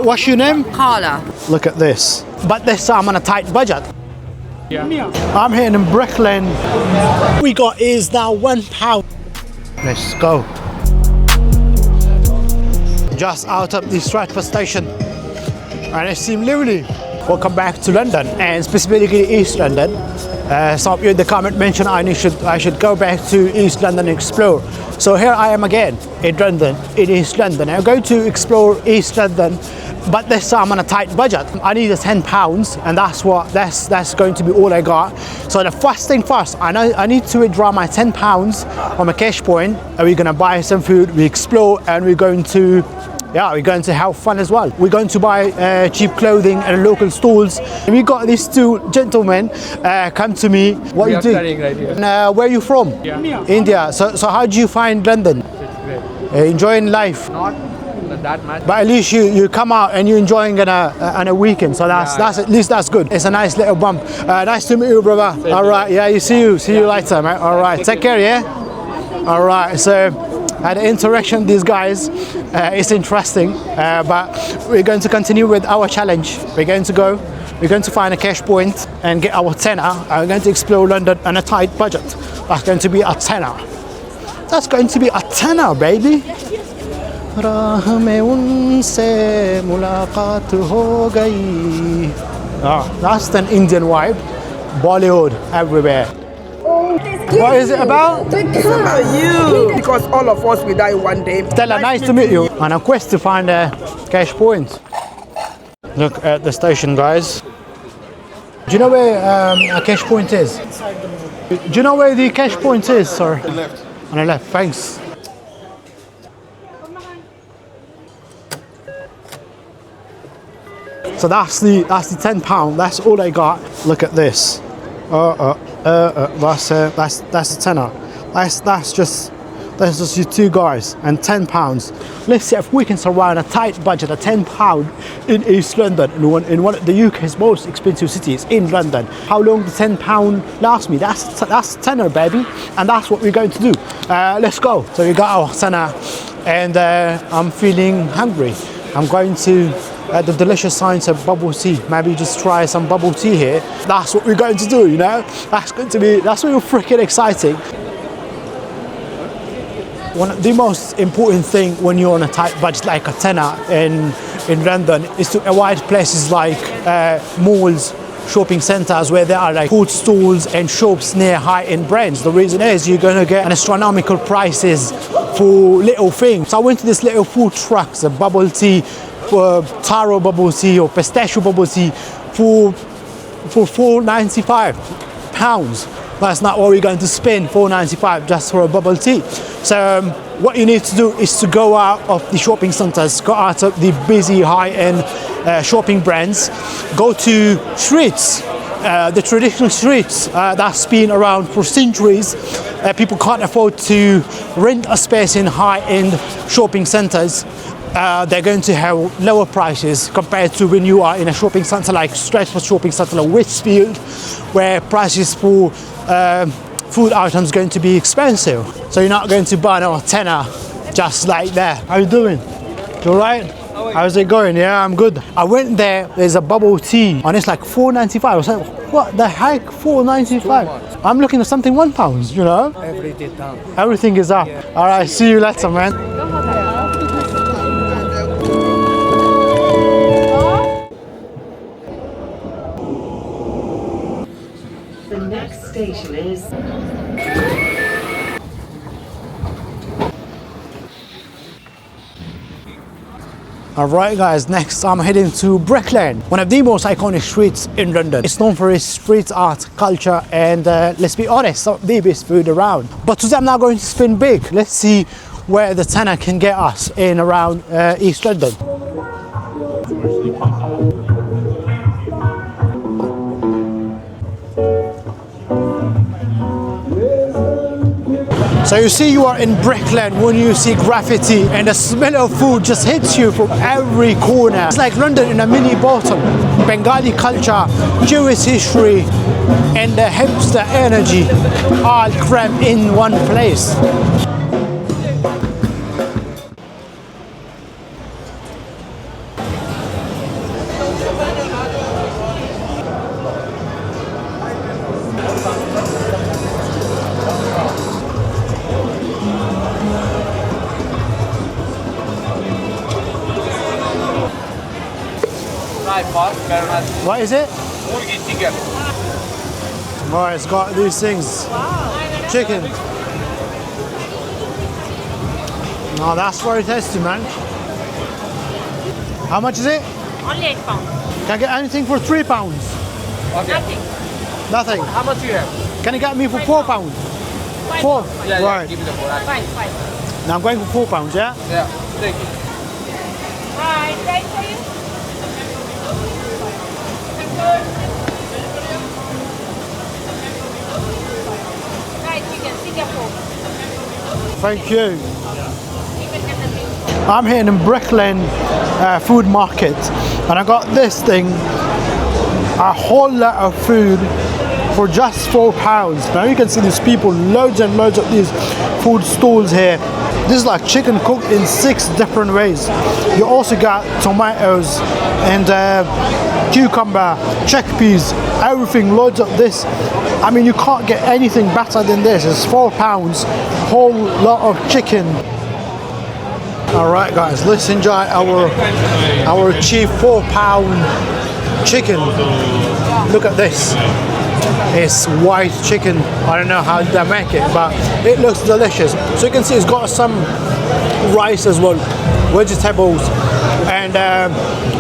What's your name? Carla. Look at this. But this time on a tight budget. Yeah. I'm here in Brooklyn. We got is now £1. Let's go. Just out of the Stratford station. And it's lovely. Welcome back to London, and specifically East London. Some of you in the comment mentioned I should go back to East London and explore. So here I am again in London, in East London. I'm going to explore East London, but this time on a tight budget. I need £10, and that's going to be all I got. So the first thing first, I need to withdraw my £10 from a cash point, and we're gonna buy some food, we explore, and we're going to have fun as well. We're going to buy cheap clothing at local stores. And we got these two gentlemen come to me. What We you are do? studying right here. Where are you from? Yeah. India. So how do you find London? It's great. Enjoying life. Not that much. But at least you come out and you're enjoying on a weekend. So that's at least that's good. It's a nice little bump. Nice to meet you, brother. All right. Yeah. See you later, man. All right. Take care. Yeah. All right. So. Had an interaction with these guys. It's interesting, but we're going to continue with our challenge. We're going to find a cash point and get our tenner. We're going to explore London on a tight budget. That's going to be a tenner. That's going to be a tenner, baby. That's an Indian vibe. Bollywood everywhere. What is it about? It's about you. Because all of us will die one day. Stella, nice to meet you. On a quest to find a cash point. Look at the station, guys. Do you know where a cash point is? Do you know where the cash point is, sir? On the left. On the left, thanks. So that's the £10. That's all I got. Look at this. That's a tenner. That's just you two guys and £10. Let's see if we can survive a tight budget of £10 in East London, in one of the UK's most expensive cities, in London. How long does £10 last me? That's tenner, baby, and that's what we're going to do. Let's go. So we got our tenner, and I'm feeling hungry. I'm going to the delicious science of bubble tea. Maybe just try some bubble tea here. That's what we're going to do, you know? That's really freaking exciting. One of the most important thing when you're on a tight budget like a tenner in London is to avoid places like malls, shopping centers where there are like food stalls and shops near high-end brands. The reason is you're going to get an astronomical prices for little things. So I went to this little food trucks, a bubble tea, taro bubble tea or pistachio bubble tea for £4.95. That's not what we're going to spend, £4.95 just for a bubble tea. So what you need to do is to go out of the shopping centers, go out of the busy high-end shopping brands, go to streets, the traditional streets that's been around for centuries. People can't afford to rent a space in high-end shopping centers. They're going to have lower prices compared to when you are in a shopping center like Stratford shopping center or Westfield, where prices for food items are going to be expensive. So you're not going to buy a tenner just like that. How you doing? You alright? How's it going? Yeah, I'm good. I went there, there's a bubble tea and it's like £4.95. I was like, what the heck? £4.95? I'm looking at something £1, you know? Everything down. Everything is up. Yeah. Alright, see you later, man. The next station is... Alright guys, next I'm heading to Brooklyn, one of the most iconic streets in London. It's known for its street art, culture, and let's be honest, some of the best food around. But today I'm not going to spin big. Let's see where the tenner can get us in around East London. So you see you are in Brooklyn when you see graffiti and the smell of food just hits you from every corner. It's like London in a mini bottle. Bengali culture, Jewish history and the hipster energy all crammed in one place. Thai pot, very nice. What is it? Smoothie chicken. Oh, it's got these things. Chicken. No, that's very tasty, man. How much is it? Only 8 pounds. Can I get anything for £3? Okay. Nothing. Nothing. How much you have? Can you get me for £4? Four. Yeah, yeah. Right. Give me the four. Fine. Now I'm going for £4, yeah? Yeah. Thank you. Right, right for you. Right, chicken, Singapore. Thank you. I'm here in Brick Lane food market, and I got this thing, a whole lot of food for just £4. Now you can see these people, loads and loads of these food stalls here. This is like chicken cooked in 6 different ways. You also got tomatoes and cucumber, chickpeas, everything, loads of this. I mean, you can't get anything better than this. It's £4, whole lot of chicken. All right, guys, let's enjoy our cheap £4 chicken. Look at this. It's white chicken. I don't know how they make it, but it looks delicious. So you can see it's got some rice as well, vegetables, and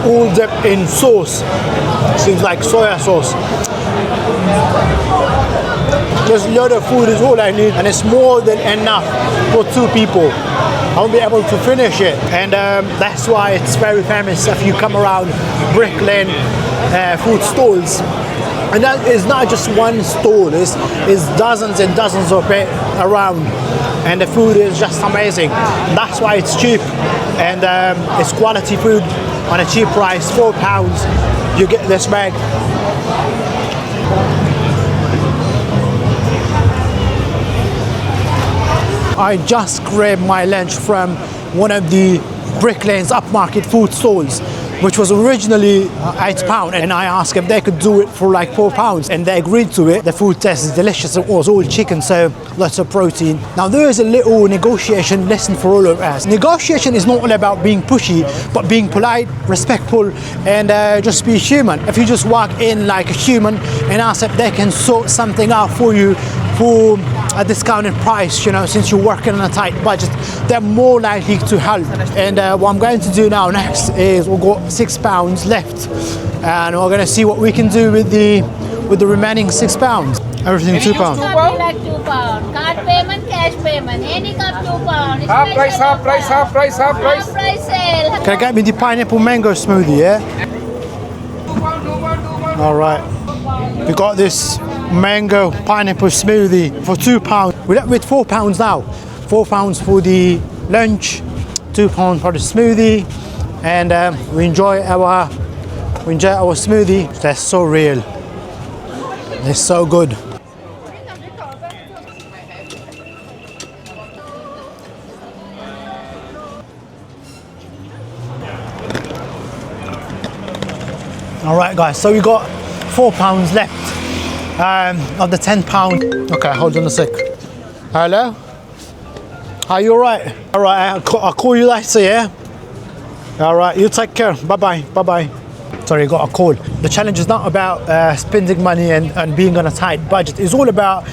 all dipped in sauce. Seems like soya sauce. Just a lot of food is all I need, and it's more than enough for 2 people. I won't be able to finish it, and that's why it's very famous if you come around Brick Lane food stalls. And that is not just one stall, it's dozens and dozens of it around, and the food is just amazing. That's why it's cheap, and it's quality food on a cheap price. £4, you get this bag. I just grabbed my lunch from one of the Brick Lane's upmarket food stalls, which was originally £8, and I asked if they could do it for like £4, and they agreed to it. The food tasted delicious. It was all chicken, so lots of protein. Now there is a little negotiation lesson for all of us. Negotiation is not all about being pushy, but being polite, respectful, and just be human. If you just walk in like a human and ask if they can sort something out for you for a discounted price, you know, since you're working on a tight budget, they're more likely to help. And what I'm going to do now next is we've got £6 left, and we're going to see what we can do with the remaining £6. Everything £2. Like £2. Card payment, cash payment. Any cup £2. Half price, half price, half price, half price. Half price sale. Can I get me the pineapple mango smoothie, yeah? All right. We got this mango pineapple smoothie for £2. We're with £4 now. £4 for the lunch, £2 for the smoothie, and we enjoy our smoothie. That's so real. It's so good. All right, guys. So we got £4 left of the £10. Okay, hold on a sec. Hello? Are you all right? All right, I'll call you later, yeah? All right, you take care. Bye-bye, bye-bye. Sorry, I got a call. The challenge is not about spending money and being on a tight budget. It's all about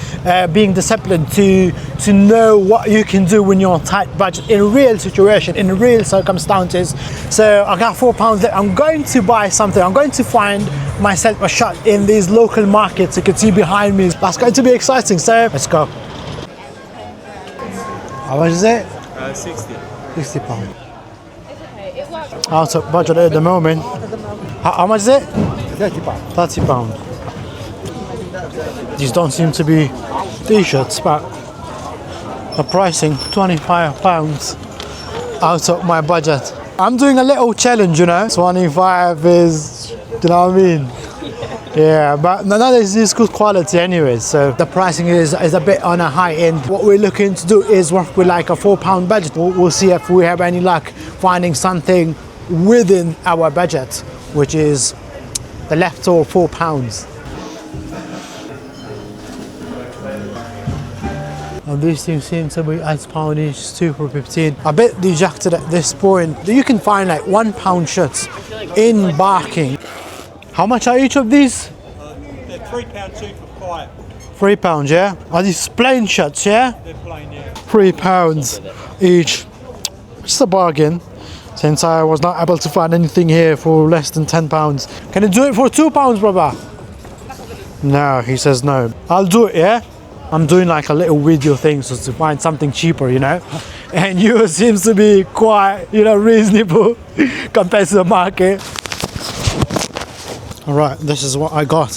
being disciplined to know what you can do when you're on a tight budget in a real situation, in real circumstances. So I got £4 left. I'm going to buy something. I'm going to find myself a shop in these local markets. You can see behind me. That's going to be exciting. So let's go. How much is it? 60. £60. Out of budget at the moment. How much is it? £30. These don't seem to be t-shirts, but the pricing, £25 out of my budget. I'm doing a little challenge, you know. 25 is, you know what I mean? Yeah, but none of this is good quality anyways, so the pricing is a bit on a high end. What we're looking to do is work with like a £4 budget. We'll see if we have any luck finding something within our budget, which is the leftover £4. And these things seem to be £8 each, 2 for 15. I bet dejected at this point that you can find like £1 shirts in Barking. How much are each of these? They're £3 cheap for 5. £3, yeah? Are these plain shirts, yeah? They're plain, yeah. £3 each. It's a bargain, since I was not able to find anything here for less than £10. Can you do it for £2, brother? No, he says no. I'll do it, yeah? I'm doing like a little video thing so to find something cheaper, you know? And yours seems to be quite, you know, reasonable compared to the market. All right, this is what I got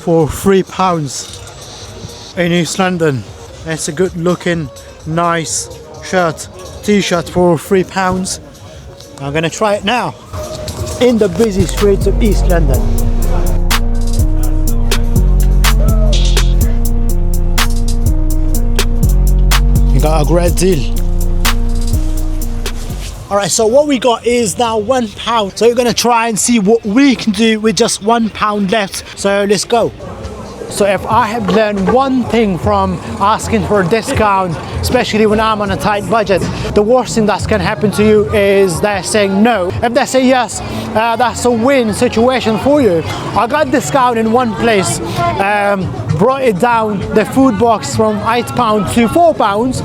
for £3 in East London. It's a good looking, nice shirt, t-shirt for £3. I'm gonna try it now in the busy streets of East London. You got a great deal. All right, so what we got is now £1. So we're gonna try and see what we can do with just £1 left. So let's go. So if I have learned one thing from asking for a discount, especially when I'm on a tight budget, the worst thing that can happen to you is they're saying no. If they say yes, that's a win situation for you. I got discount in one place, brought it down the food box from £8 to £4.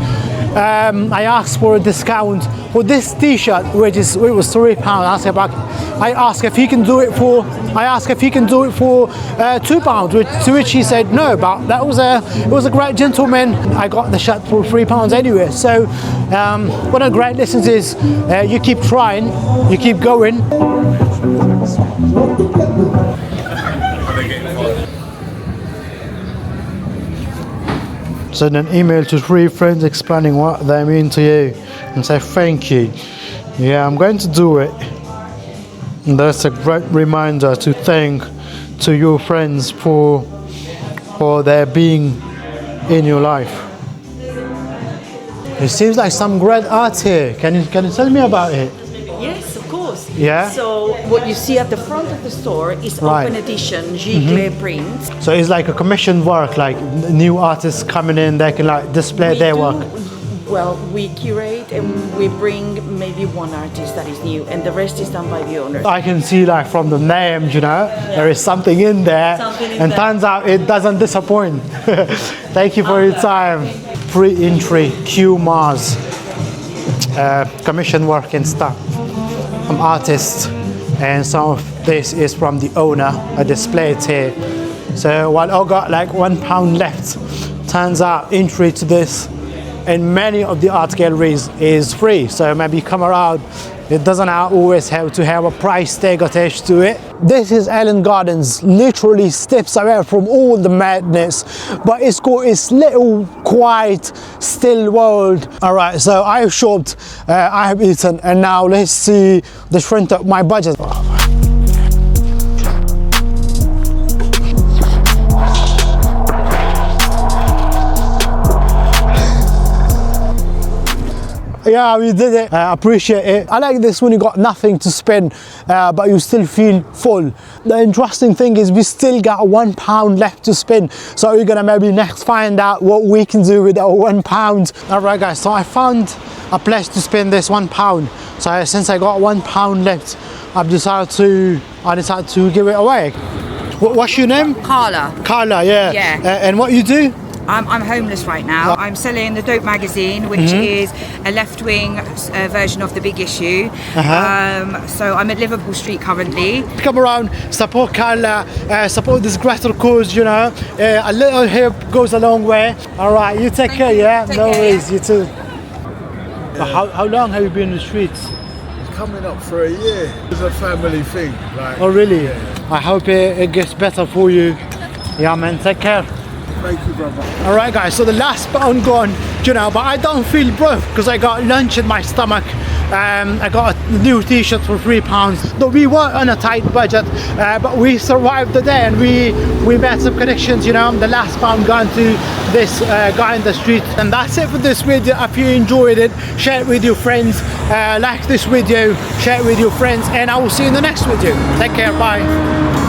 I asked for a discount for this t-shirt, it was £3. I asked if he can do it for £2, to which he said no. But it was a great gentleman. I got the shirt for £3 anyway. So what a great lesson is, you keep trying, you keep going. Send an email to 3 friends explaining what they mean to you and say thank you. Yeah, I'm going to do it. And that's a great reminder to thank to your friends for their being in your life. It seems like some great art here. Can you tell me about it? Yes, of course. Yeah? So what you see at the front of the store is Right. open edition gigle prints. So it's like a commissioned work, like new artists coming in, they can like display We their do- work. Well, we curate and we bring maybe one artist that is new, and the rest is done by the owner. I can see like from the names, you know, there is something in there, Something in and there. turns out it doesn't disappoint. Thank you for your time. Free entry, Q Mars, commission work and stuff from artists, and some of this is from the owner. I display it here. So while I got like £1 left, turns out entry to this in many of the art galleries is free. So maybe come around. It doesn't always have to have a price tag attached to it. This is Allen Gardens, literally steps away from all the madness, but it's got its little quiet, still world. All right, so I have shopped, I have eaten, and now let's see the strength of my budget. Yeah, we did it. I appreciate it. I like this when you got nothing to spend, but you still feel full. The interesting thing is we still got £1 left to spend. So we're gonna maybe next find out what we can do with our £1. All right, guys, so I found a place to spend this £1. So since I got £1 left, I decided to give it away. What's your name? Carla. Carla, yeah. Yeah. And what you do? I'm homeless right now. I'm selling the Dope magazine, which is a left-wing version of The Big Issue. So I'm at Liverpool Street currently. Come around, support Carla, support this greater cause, you know. A little help goes a long way. All right, you take care, yeah? Take No care, worries, yeah. you too. How long have you been in the streets? Coming up for a year. It's a family thing. Like, Oh, really? I hope it gets better for you. Yeah, man, take care. thank you, brother. All right, guys, so the last pound gone, you know, but I don't feel broke because I got lunch in my stomach. I got a new t-shirt for £3. Though we were on a tight budget, but we survived the day and we made some connections, you know. The last pound gone to this guy in the street. And that's it for this video. If you enjoyed it, share it with your friends, like this video, share it with your friends, and I will see you in the next video. Take care, bye.